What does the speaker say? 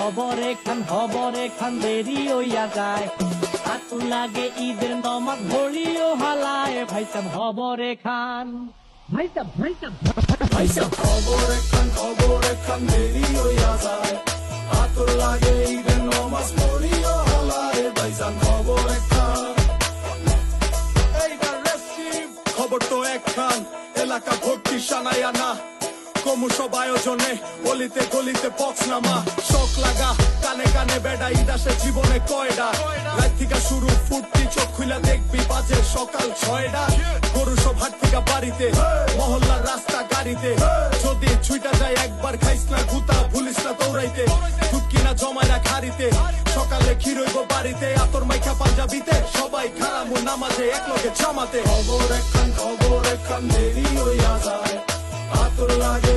খবরে খান দেরি হইয়া যায় আতুর লাগে ঈদের নমাজ ভরিও হালায় ভাইসাব খবরে খান ভাইসাব খবরে খান দেরি হইয়া যায় আতুর লাগে ঈদের নমাজ পড়িও হালায় ভাইসাব খবরে খান। এইবার রেস্টিভ খবর তো একখান এলাকা ভর্তি সানায় আনা ক্রমশ আয়োজনে অলিতে গলিতে বক্স নামা শখ লাগা কানে কানে বেড়া ঈদ আসে জীবনে কয়ডা রাত থেকে শুরু ফুর্তি চোখ খুলে দেখবি বাজে সকাল 6টা গরু সব হাট থেকে বাড়িতে মহল্লার রাস্তা গাড়িতে যদি ছুইটা যায় একবার খাইস না গুতা ভুলিস না দৌড়াইতে দুধ কিনা জমায় না খারিতে সকালে ক্ষীর হইব বাড়িতে আতর মাইখা পাঞ্জাবিতে সবাই খারামু নামাজে এক লগে জামাতে খবর একখান দেরি হইয়া যায় আতর লাগে